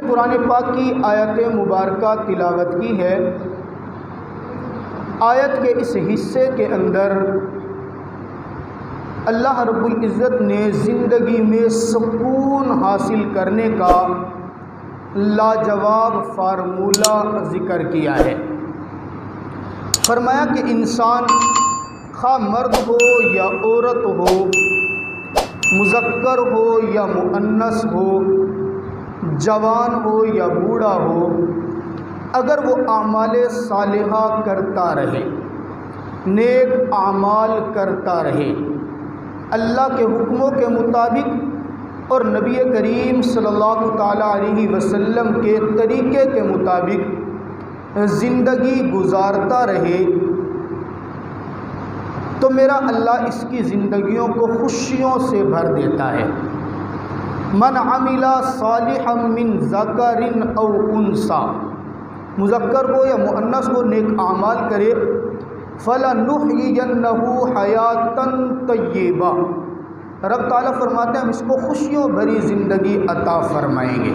قرآن پاک کی آیت مبارکہ تلاوت کی ہے۔ آیت کے اس حصے کے اندر اللہ رب العزت نے زندگی میں سکون حاصل کرنے کا لاجواب فارمولہ ذکر کیا ہے۔ فرمایا کہ انسان خواہ مرد ہو یا عورت ہو، مذکر ہو یا مؤنث ہو، جوان ہو یا بوڑھا ہو، اگر وہ اعمال صالحہ کرتا رہے، نیک اعمال کرتا رہے، اللہ کے حکموں کے مطابق اور نبی کریم صلی اللہ تعالیٰ علیہ وسلم کے طریقے کے مطابق زندگی گزارتا رہے، تو میرا اللہ اس کی زندگیوں کو خوشیوں سے بھر دیتا ہے۔ من عمل صالحا من ذکر او انثی، مذکر ہو یا مؤنث ہو، نیک اعمال کرے، فَلَنُحْيِيَنَّهُ حَيَاةً طَيِّبَةً، رب تعالیٰ فرماتے ہیں ہم اس کو خوشیوں بھری زندگی عطا فرمائیں گے۔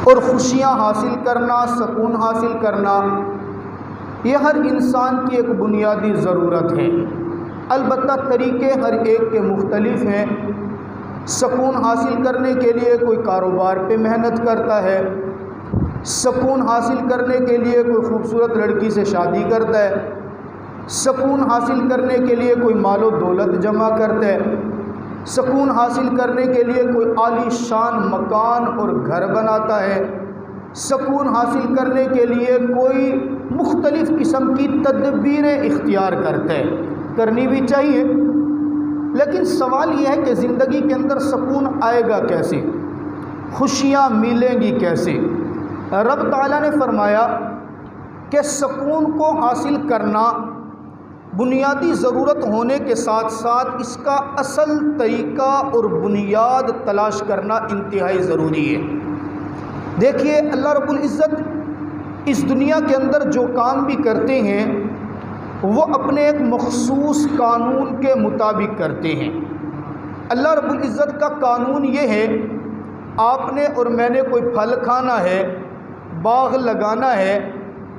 اور خوشیاں حاصل کرنا، سکون حاصل کرنا، یہ ہر انسان کی ایک بنیادی ضرورت ہے۔ البتہ طریقے ہر ایک کے مختلف ہیں۔ سکون حاصل کرنے کے لیے کوئی کاروبار پہ محنت کرتا ہے، سکون حاصل کرنے کے لیے کوئی خوبصورت لڑکی سے شادی کرتا ہے، سکون حاصل کرنے کے لیے کوئی مال و دولت جمع کرتا ہے، سکون حاصل کرنے کے لیے کوئی عالی شان مکان اور گھر بناتا ہے، سکون حاصل کرنے کے لیے کوئی مختلف قسم کی تدبیریں اختیار کرتا ہے، کرنی بھی چاہیے۔ لیکن سوال یہ ہے کہ زندگی کے اندر سکون آئے گا کیسے، خوشیاں ملیں گی کیسے؟ رب تعالیٰ نے فرمایا کہ سکون کو حاصل کرنا بنیادی ضرورت ہونے کے ساتھ ساتھ اس کا اصل طریقہ اور بنیاد تلاش کرنا انتہائی ضروری ہے۔ دیکھیے اللہ رب العزت اس دنیا کے اندر جو کام بھی کرتے ہیں وہ اپنے ایک مخصوص قانون کے مطابق کرتے ہیں۔ اللہ رب العزت کا قانون یہ ہے، آپ نے اور میں نے کوئی پھل کھانا ہے، باغ لگانا ہے،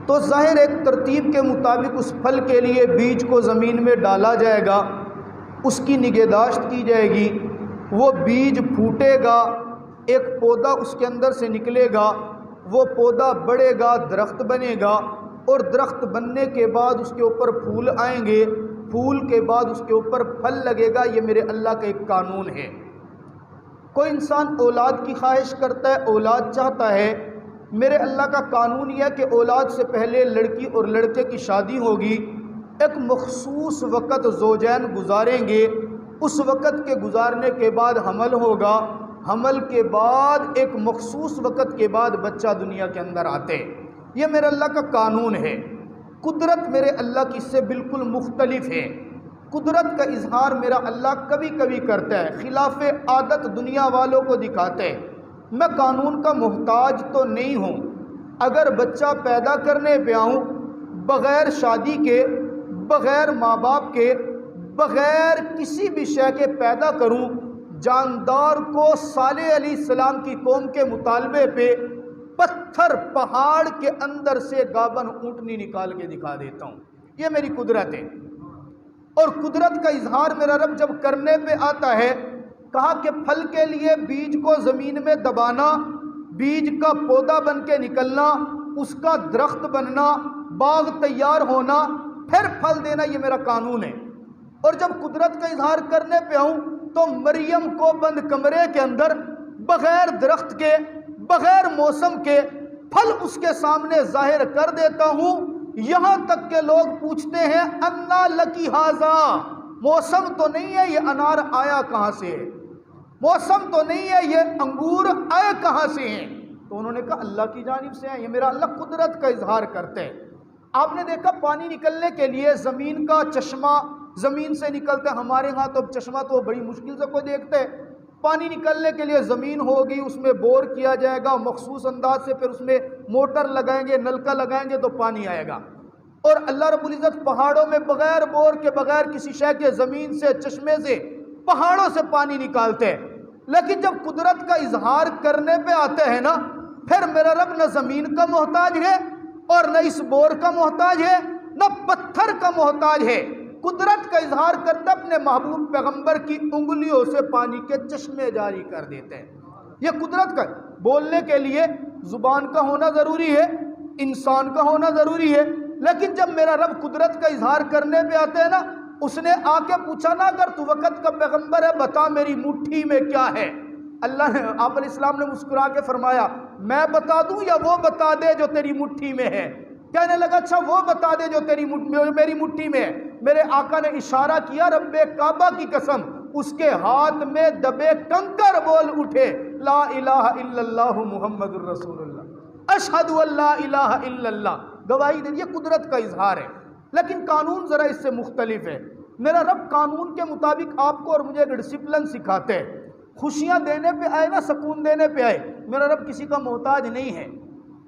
تو ظاہر ایک ترتیب کے مطابق اس پھل کے لیے بیج کو زمین میں ڈالا جائے گا، اس کی نگہداشت کی جائے گی، وہ بیج پھوٹے گا، ایک پودا اس کے اندر سے نکلے گا، وہ پودا بڑھے گا، درخت بنے گا، اور درخت بننے کے بعد اس کے اوپر پھول آئیں گے، پھول کے بعد اس کے اوپر پھل لگے گا۔ یہ میرے اللہ کا ایک قانون ہے۔ کوئی انسان اولاد کی خواہش کرتا ہے، اولاد چاہتا ہے، میرے اللہ کا قانون یہ ہے کہ اولاد سے پہلے لڑکی اور لڑکے کی شادی ہوگی، ایک مخصوص وقت زوجین گزاریں گے، اس وقت کے گزارنے کے بعد حمل ہوگا، حمل کے بعد ایک مخصوص وقت کے بعد بچہ دنیا کے اندر آتے۔ یہ میرے اللہ کا قانون ہے۔ قدرت میرے اللہ کی اس سے بالکل مختلف ہے۔ قدرت کا اظہار میرا اللہ کبھی کبھی کرتا ہے، خلاف عادت دنیا والوں کو دکھاتا ہے۔ میں قانون کا محتاج تو نہیں ہوں، اگر بچہ پیدا کرنے پہ آؤں، بغیر شادی کے، بغیر ماں باپ کے، بغیر کسی بھی شے کے پیدا کروں، جاندار کو صالح علیہ السلام کی قوم کے مطالبے پہ پتھر پہاڑ کے اندر سے گابن اونٹنی نکال کے دکھا دیتا ہوں۔ یہ میری قدرت ہے۔ اور قدرت کا اظہار میرا رب جب کرنے پہ آتا ہے، کہا کہ پھل کے لیے بیج کو زمین میں دبانا، بیج کا پودا بن کے نکلنا، اس کا درخت بننا، باغ تیار ہونا، پھر پھل دینا، یہ میرا قانون ہے۔ اور جب قدرت کا اظہار کرنے پہ آؤں تو مریم کو بند کمرے کے اندر بغیر درخت کے، بغیر موسم کے پھل اس کے سامنے ظاہر کر دیتا ہوں، یہاں تک کہ لوگ پوچھتے ہیں انا لکی ھذا، موسم تو نہیں ہے، یہ انار آیا کہاں سے ہے؟ موسم تو نہیں ہے، یہ انگور آئے کہاں سے ہیں؟ تو انہوں نے کہا اللہ کی جانب سے ہیں۔ یہ میرا اللہ قدرت کا اظہار کرتے ہیں۔ آپ نے دیکھا پانی نکلنے کے لیے زمین کا چشمہ زمین سے نکلتا ہے، ہمارے ہاں تو چشمہ تو بڑی مشکل سے کوئی دیکھتا ہے۔ پانی نکلنے کے لیے زمین ہوگی، اس میں بور کیا جائے گا مخصوص انداز سے، پھر اس میں موٹر لگائیں گے، نلکا لگائیں گے تو پانی آئے گا۔ اور اللہ رب العزت پہاڑوں میں بغیر بور کے، بغیر کسی شے کے، زمین سے، چشمے سے، پہاڑوں سے پانی نکالتے ہیں۔ لیکن جب قدرت کا اظہار کرنے پہ آتے ہیں نا، پھر میرا رب نہ زمین کا محتاج ہے اور نہ اس بور کا محتاج ہے، نہ پتھر کا محتاج ہے۔ قدرت کا اظہار کرتا اپنے محبوب پیغمبر کی انگلیوں سے پانی کے چشمے جاری کر دیتے ہیں۔ یہ قدرت کا، بولنے کے لیے زبان کا ہونا ضروری ہے، انسان کا ہونا ضروری ہے، لیکن جب میرا رب قدرت کا اظہار کرنے پہ آتے ہیں نا، اس نے آ کے پوچھا نا، اگر تو وقت کا پیغمبر ہے بتا میری مٹھی میں کیا ہے؟ اللہ نے، آپ علیہ السلام نے مسکرا کے فرمایا میں بتا دوں یا وہ بتا دے جو تیری مٹھی میں ہے؟ کہنے لگا اچھا وہ بتا دے جو میری مٹھی میں ہے۔ میرے آقا نے اشارہ کیا، رب کعبہ کی قسم اس کے ہاتھ میں دبے کنکر بول اٹھے، لا الہ الا اللہ محمد الرسول اللہ، اشہد ان لا الہ الا اللہ، گواہی دے۔ یہ قدرت کا اظہار ہے، لیکن قانون ذرا اس سے مختلف ہے۔ میرا رب قانون کے مطابق آپ کو اور مجھے ایک ڈسپلن سکھاتے ہیں۔ خوشیاں دینے پہ آئے نا، سکون دینے پہ آئے، میرا رب کسی کا محتاج نہیں ہے،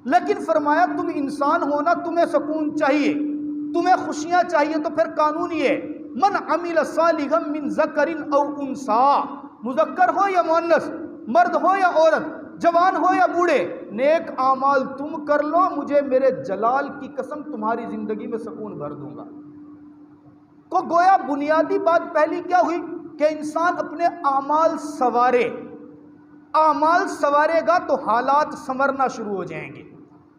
لیکن فرمایا تم انسان ہونا، تمہیں سکون چاہیے، تمہیں خوشیاں چاہیے، تو پھر قانون یہ من عمل صالحا من ذکر او انثی، مذکر ہو یا مؤنث، مرد ہو یا عورت، جوان ہو یا بوڑھے، نیک اعمال تم کر لو، مجھے میرے جلال کی قسم تمہاری زندگی میں سکون بھر دوں گا۔ تو گویا بنیادی بات پہلی کیا ہوئی کہ انسان اپنے اعمال سنوارے، اعمال سنوارے گا تو حالات سنورنا شروع ہو جائیں گے۔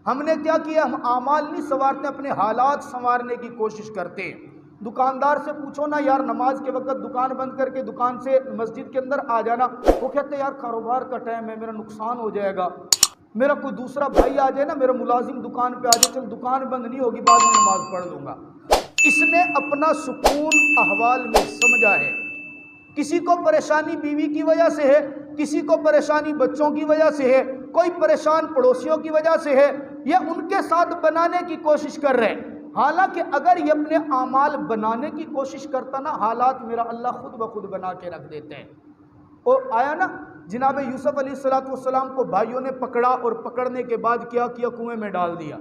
ہم نے کیا کیا؟ ہم اعمال نہیں سنوارتے، اپنے حالات سنوارنے کی کوشش کرتے ہیں۔ دکاندار سے پوچھو نا یار نماز کے وقت دکان بند کر کے دکان سے مسجد کے اندر آ جانا، وہ کہتے ہیں یار کاروبار کا ٹائم ہے، میرا نقصان ہو جائے گا، میرا کوئی دوسرا بھائی آ جائے نا، میرا ملازم دکان پہ آ جائے، چل دکان بند نہیں ہوگی بعد میں نماز پڑھ لوں گا۔ اس نے اپنا سکون احوال میں سمجھا ہے۔ کسی کو پریشانی بیوی کی وجہ سے ہے، کسی کو پریشانی بچوں کی وجہ سے ہے، کوئی پریشان پڑوسیوں کی وجہ سے ہے، یہ ان کے ساتھ بنانے کی کوشش کر رہے ہیں۔ حالانکہ اگر یہ اپنے اعمال بنانے کی کوشش کرتا نا، حالات میرا اللہ خود بخود بنا کے رکھ دیتے ہیں۔ اور آیا نا جناب یوسف علیہ السلام کو بھائیوں نے پکڑا، اور پکڑنے کے بعد کیا کیا؟ کنویں میں ڈال دیا۔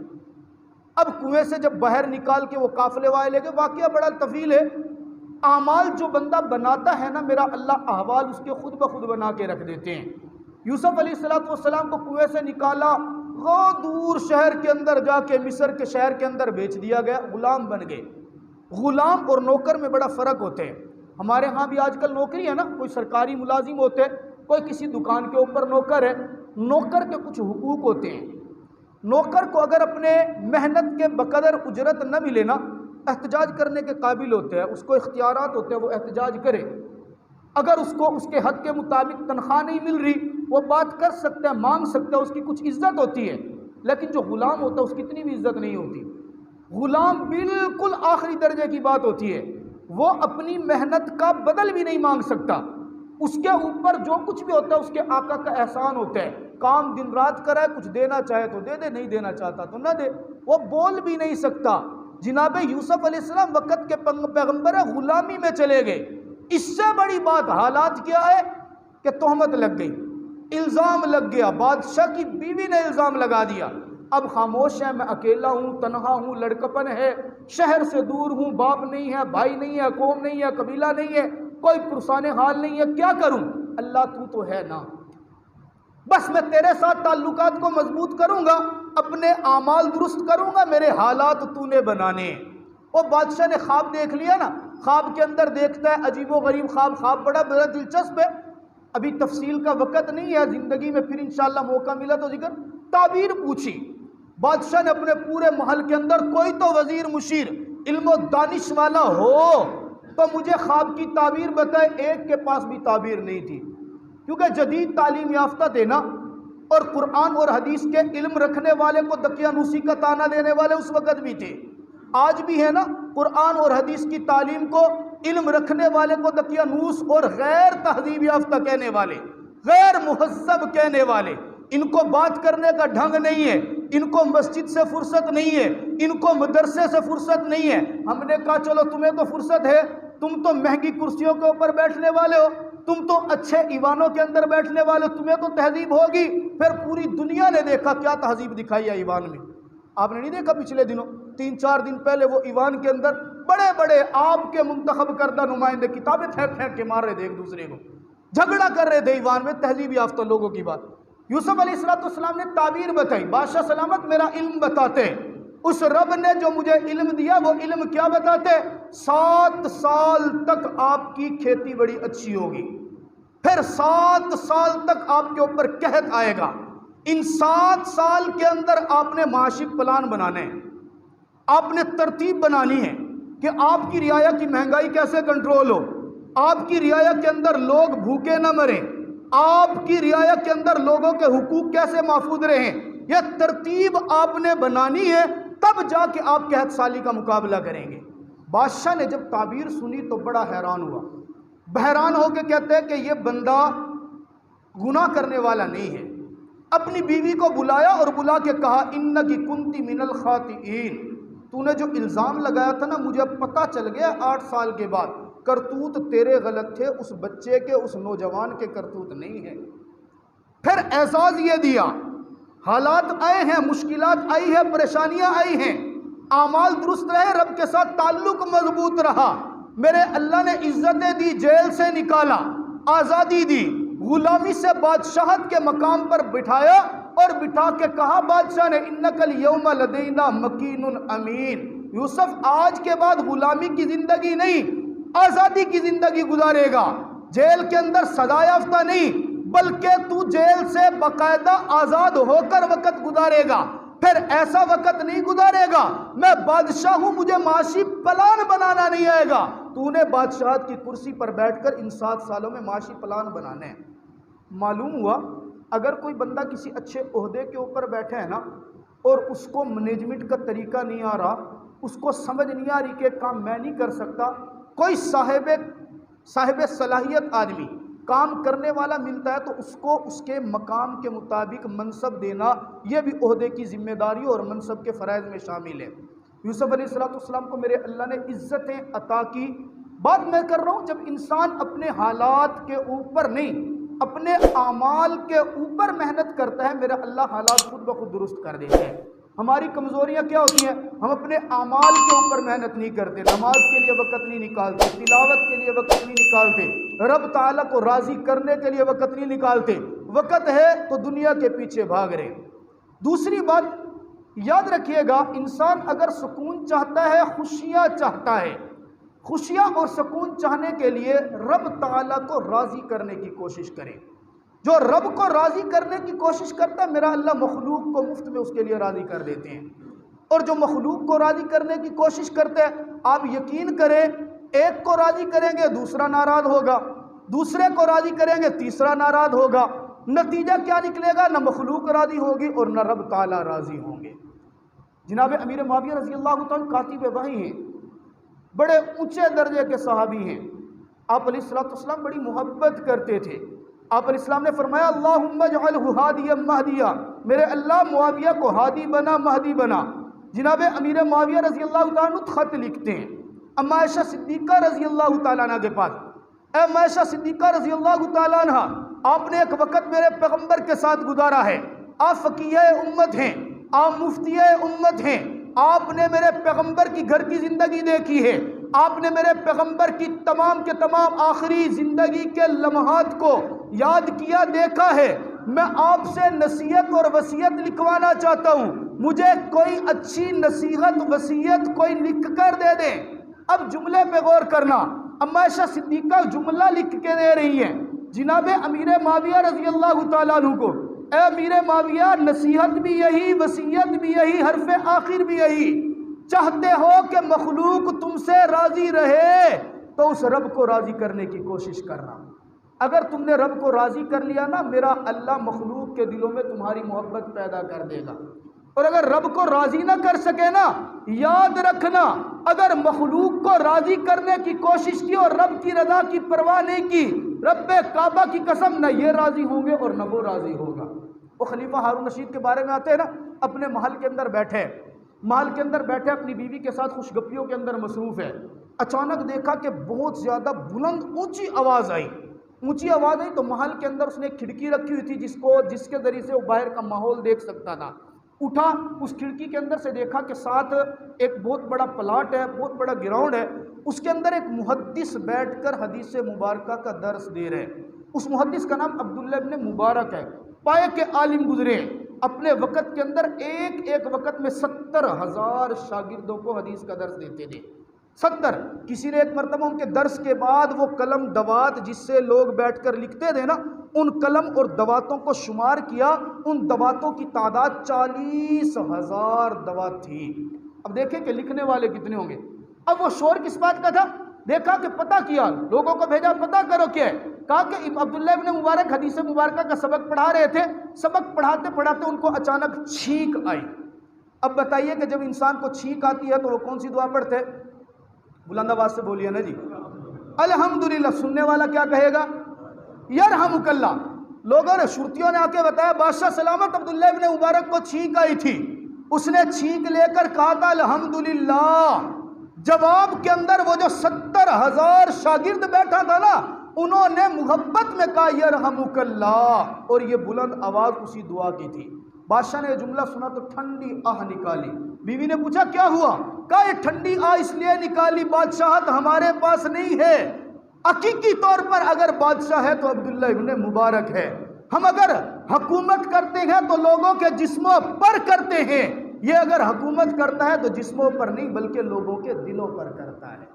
اب کنویں سے جب باہر نکال کے وہ قافلے والے لے گئے، واقعہ بڑا طویل ہے۔ اعمال جو بندہ بناتا ہے نا، میرا اللہ احوال اس کے خود بخود بنا کے رکھ دیتے ہیں۔ یوسف علیہ السلام کو کنویں سے نکالا، دور شہر کے اندر جا کے مصر کے شہر کے اندر بیچ دیا گیا، غلام بن گئے۔ غلام اور نوکر میں بڑا فرق ہوتا ہے۔ ہمارے ہاں بھی آج کل نوکری ہے نا، کوئی سرکاری ملازم ہوتے ہیں، کوئی کسی دکان کے اوپر نوکر ہے۔ نوکر کے کچھ حقوق ہوتے ہیں۔ نوکر کو اگر اپنے محنت کے بقدر اجرت نہ ملے نا، احتجاج کرنے کے قابل ہوتے ہیں، اس کو اختیارات ہوتے ہیں، وہ احتجاج کرے۔ اگر اس کو اس کے حق کے مطابق تنخواہ نہیں مل رہی، وہ بات کر سکتا ہے، مانگ سکتا ہے، اس کی کچھ عزت ہوتی ہے۔ لیکن جو غلام ہوتا ہے اس کی اتنی بھی عزت نہیں ہوتی۔ غلام بالکل آخری درجے کی بات ہوتی ہے، وہ اپنی محنت کا بدل بھی نہیں مانگ سکتا۔ اس کے اوپر جو کچھ بھی ہوتا ہے اس کے آقا کا احسان ہوتا ہے۔ کام دن رات کرائے، کچھ دینا چاہے تو دے دے، نہیں دینا چاہتا تو نہ دے، وہ بول بھی نہیں سکتا۔ جناب یوسف علیہ السلام وقت کے پیغمبر ہے، غلامی میں چلے گئے۔ اس سے بڑی بات حالات کیا ہے کہ تہمت لگ گئی، الزام لگ گیا، بادشاہ کی بیوی نے الزام لگا دیا۔ اب خاموش ہے، میں اکیلا ہوں، تنہا ہوں، لڑکپن ہے، شہر سے دور ہوں، باپ نہیں ہے، بھائی نہیں ہے، قوم نہیں ہے، قبیلہ نہیں ہے، کوئی پرسان حال نہیں ہے، کیا کروں؟ اللہ تو ہے نا، بس میں تیرے ساتھ تعلقات کو مضبوط کروں گا، اپنے اعمال درست کروں گا، میرے حالات تو نے بنانے۔ وہ بادشاہ نے خواب دیکھ لیا نا، خواب کے اندر دیکھتا ہے عجیب و غریب خواب بڑا دلچسپ ہے۔ ابھی تفصیل کا وقت نہیں ہے، زندگی میں پھر انشاءاللہ موقع ملا تو ذکر۔ تعبیر پوچھی بادشاہ نے اپنے پورے محل کے اندر، کوئی تو وزیر مشیر علم و دانش والا ہو تو مجھے خواب کی تعبیر بتائے۔ ایک کے پاس بھی تعبیر نہیں تھی، کیونکہ جدید تعلیم یافتہ تھے نا، اور قرآن اور حدیث کے علم رکھنے والے کو دقیانوسی کا تانا دینے والے اس وقت بھی تھے، آج بھی ہے نا۔ قرآن اور حدیث کی تعلیم کو، علم رکھنے والے کو دقیانوس اور غیر تہذیب یافتہ کہنے والے، غیر مہذب کہنے والے۔ ان کو بات کرنے کا ڈھنگ نہیں ہے، ان کو مسجد سے فرصت نہیں ہے، ان کو مدرسے سے فرصت نہیں ہے۔ ہم نے کہا چلو تمہیں تو فرصت ہے، تم تو مہنگی کرسیوں کے اوپر بیٹھنے والے ہو، تم تو اچھے ایوانوں کے اندر بیٹھنے والے ہو، تمہیں تو تہذیب ہوگی۔ پھر پوری دنیا نے دیکھا کیا تہذیب دکھائی ہے ایوان میں۔ آپ نے نہیں دیکھا پچھلے دنوں، 3-4 دن پہلے وہ ایوان کے اندر بڑے بڑے آپ کے منتخب کردہ نمائندے کتابیں پھینک پھینک کے مار رہے تھے ایک دوسرے کو۔ جھگڑا کر رہے تھے ایوان میں تہذیب یافتہ لوگوں کی بات. یوسف علیہ السلام نے تعبیر بتائی. بادشاہ سلامت میرا علم بتاتے. اس رب نے جو مجھے علم دیا وہ علم کیا بتاتے؟ 7 سال تک آپ کی کھیتی بڑی اچھی ہوگی، پھر 7 سال تک آپ کے اوپر قحط آئے گا. ان 7 سال کے اندر آپ نے معاشی پلان بنانے ہیں، آپ نے ترتیب بنانی ہے کہ آپ کی رعایا کی مہنگائی کیسے کنٹرول ہو، آپ کی رعایا کے اندر لوگ بھوکے نہ مریں، آپ کی رعایا کے اندر لوگوں کے حقوق کیسے محفوظ رہیں. یہ ترتیب آپ نے بنانی ہے، تب جا کے آپ قحط سالی کا مقابلہ کریں گے. بادشاہ نے جب تعبیر سنی تو بڑا حیران ہوا. بحران ہو کے کہتے ہیں کہ یہ بندہ گناہ کرنے والا نہیں ہے. اپنی بیوی کو بلایا اور بلا کے کہا انکی کنتی من الخاطئین، تو نے جو الزام لگایا تھا نا مجھے اب پتہ چل گیا 8 سال کے بعد کرتوت تیرے غلط تھے، اس بچے کے اس نوجوان کے کرتوت نہیں ہے. پھر اعزاز یہ دیا، حالات آئے ہیں، مشکلات آئی ہیں، پریشانیاں آئی ہیں، اعمال درست رہے، رب کے ساتھ تعلق مضبوط رہا، میرے اللہ نے عزتیں دی، جیل سے نکالا، آزادی دی، غلامی سے بادشاہت کے مقام پر بٹھایا اور بٹھا کے کہا بادشاہ نے انک الیوم لدینا مکین امین. یوسف آج کے بعد غلامی کی زندگی نہیں، آزادی کی زندگی گزارے گا. جیل کے اندر سزا یافتہ نہیں بلکہ تو جیل سے باقاعدہ آزاد ہو کر وقت گزارے گا. پھر ایسا وقت نہیں گزارے گا، میں بادشاہ ہوں، مجھے معاشی پلان بنانا نہیں آئے گا. تو نے بادشاہت کی کرسی پر بیٹھ کر ان 7 سالوں میں معاشی پلان بنانے ہیں. معلوم ہوا اگر کوئی بندہ کسی اچھے عہدے کے اوپر بیٹھے ہے نا اور اس کو مینجمنٹ کا طریقہ نہیں آ رہا، اس کو سمجھ نہیں آ رہی کہ کام میں نہیں کر سکتا، کوئی صاحب صلاحیت آدمی کام کرنے والا ملتا ہے تو اس کو اس کے مقام کے مطابق منصب دینا یہ بھی عہدے کی ذمہ داری اور منصب کے فرائض میں شامل ہے. یوسف علیہ السلام کو میرے اللہ نے عزتیں عطا کی. بات میں کر رہا ہوں جب انسان اپنے حالات کے اوپر نہیں اپنے اعمال کے اوپر محنت کرتا ہے میرا اللہ حالات خود بخود درست کر دیتے ہیں. ہماری کمزوریاں کیا ہوتی ہیں؟ ہم اپنے اعمال کے اوپر محنت نہیں کرتے، نماز کے لیے وقت نہیں نکالتے، تلاوت کے لیے وقت نہیں نکالتے، رب تعالیٰ کو راضی کرنے کے لیے وقت نہیں نکالتے. وقت ہے تو دنیا کے پیچھے بھاگ رہے. دوسری بات یاد رکھیے گا، انسان اگر سکون چاہتا ہے، خوشیاں چاہتا ہے، خوشیاں اور سکون چاہنے کے لیے رب تعالیٰ کو راضی کرنے کی کوشش کرے. جو رب کو راضی کرنے کی کوشش کرتا ہے میرا اللہ مخلوق کو مفت میں اس کے لیے راضی کر دیتے ہیں. اور جو مخلوق کو راضی کرنے کی کوشش کرتے ہیں آپ یقین کریں ایک کو راضی کریں گے دوسرا ناراض ہوگا، دوسرے کو راضی کریں گے تیسرا ناراض ہوگا. نتیجہ کیا نکلے گا؟ نہ مخلوق راضی ہوگی اور نہ رب تعالیٰ راضی ہوں گے. جناب امیر معاویہ رضی اللہ تعالیٰ کاتب وحی ہیں، بڑے اونچے درجے کے صحابی ہیں. آپ علیہ السلام بڑی محبت کرتے تھے. آپ علیہ السلام نے فرمایا اللہم اجعلہ ہادیا مہدیا، میرے اللہ معاویہ کو ہادی بنا مہدی بنا. جناب امیر معاویہ رضی اللہ تعالیٰ عنہ خط لکھتے ہیں اما عائشہ صدیقہ رضی اللہ تعالیٰ عنہ کے پاس. اے اما عائشہ صدیقہ رضی اللہ تعالیٰ عنہ، آپ نے ایک وقت میرے پیغمبر کے ساتھ گزارا ہے، آپ فقیہ امت ہیں، آپ مفتی امت ہیں، آپ نے میرے پیغمبر کی گھر کی زندگی دیکھی ہے، آپ نے میرے پیغمبر کی تمام کے تمام آخری زندگی کے لمحات کو یاد کیا، دیکھا ہے. میں آپ سے نصیحت اور وصیت لکھوانا چاہتا ہوں، مجھے کوئی اچھی نصیحت وصیت کوئی لکھ کر دے دیں. اب جملے پہ غور کرنا، اما عائشہ صدیقہ جملہ لکھ کے دے رہی ہیں جناب امیر معاویہ رضی اللہ تعالیٰ عنہ کو. اے امیر معاویہ، نصیحت بھی یہی، وصیت بھی یہی، حرف آخر بھی یہی. چاہتے ہو کہ مخلوق تم سے راضی رہے تو اس رب کو راضی کرنے کی کوشش کرنا. اگر تم نے رب کو راضی کر لیا نا میرا اللہ مخلوق کے دلوں میں تمہاری محبت پیدا کر دے گا. اور اگر رب کو راضی نہ کر سکے نا، یاد رکھنا اگر مخلوق کو راضی کرنے کی کوشش کی اور رب کی رضا کی پرواہ نہیں کی، رب کعبہ کی قسم نہ یہ راضی ہوں گے اور نہ وہ راضی ہوگا. وہ خلیفہ ہارون رشید کے بارے میں آتے ہیں نا، اپنے محل کے اندر بیٹھے، اپنی بیوی کے ساتھ خوش گپیوں کے اندر مصروف ہے. اچانک دیکھا کہ بہت زیادہ بلند اونچی آواز آئی تو محل کے اندر اس نے ایک کھڑکی رکھی ہوئی تھی جس کے ذریعے سے وہ باہر کا ماحول دیکھ سکتا تھا. اٹھا، اس کھڑکی کے اندر سے دیکھا کہ ساتھ ایک بہت بڑا پلاٹ ہے، بہت بڑا گراؤنڈ ہے، اس کے اندر ایک محدث بیٹھ کر حدیث مبارکہ کا درس دے رہے. اس محدث کا نام عبداللہ ابن مبارک ہے، پائے کے عالم گزرے، اپنے وقت کے اندر ایک ایک وقت میں 70,000 شاگردوں کو حدیث کا درس دیتے تھے۔ 70۔ کسی نے ایک مرتبہ ان کے درس کے بعد وہ قلم دوات جس سے لوگ بیٹھ کر لکھتے تھے نا، ان قلم اور دواتوں کو شمار کیا، ان دواتوں کی تعداد 40,000 دوات تھی۔ اب دیکھیں کہ لکھنے والے کتنے ہوں گے۔ اب وہ شور کس بات کا تھا؟ دیکھا کہ پتہ کیا، لوگوں کو بھیجا پتہ کرو کیا ہے۔ کہا کہ عبداللہ ابن مبارک حدیث مبارکہ کا سبق پڑھا رہے تھے، سبق پڑھاتے پڑھاتے ان کو اچانک چھینک آئی۔ اب بتائیے کہ جب انسان کو چھینک آتی ہے تو وہ کون سی دعا پڑھتے؟ بلند آواز سے بولیے نا جی، الحمدللہ۔ سننے والا کیا کہے گا؟ یرحمک اللہ۔ لوگوں نے، شرطیوں نے آ کے بتایا بادشاہ سلامت عبداللہ ابن مبارک کو چھینک آئی تھی، اس نے چھینک لے کر کہا تھا الحمدللہ۔ جواب کے اندر وہ جو 70,000 شاگرد بیٹھا تھا نا، انہوں نے محبت میں کہا یرحمک اللہ، اور یہ بلند آواز اسی دعا کی تھی۔ بادشاہ نے یہ جملہ سنا تو ٹھنڈی آہ نکالی۔ بیوی نے پوچھا کیا ہوا؟ کہا یہ ٹھنڈی آہ اس لیے نکالی، بادشاہت ہمارے پاس نہیں ہے، حقیقی طور پر اگر بادشاہ ہے تو عبداللہ ابن مبارک ہے۔ ہم اگر حکومت کرتے ہیں تو لوگوں کے جسموں پر کرتے ہیں، یہ اگر حکومت کرتا ہے تو جسموں پر نہیں بلکہ لوگوں کے دلوں پر کرتا ہے۔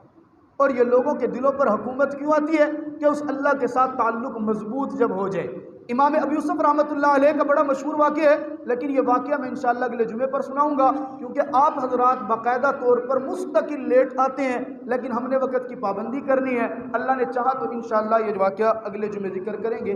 اور یہ لوگوں کے دلوں پر حکومت کیوں آتی ہے؟ کہ اس اللہ کے ساتھ تعلق مضبوط جب ہو جائے۔ امام ابو یوسف رحمۃ اللہ علیہ کا بڑا مشہور واقعہ ہے، لیکن یہ واقعہ میں انشاءاللہ اگلے جمعے پر سناؤں گا، کیونکہ آپ حضرات باقاعدہ طور پر مستقل لیٹ آتے ہیں، لیکن ہم نے وقت کی پابندی کرنی ہے۔ اللہ نے چاہا تو انشاءاللہ یہ واقعہ اگلے جمعے ذکر کریں گے۔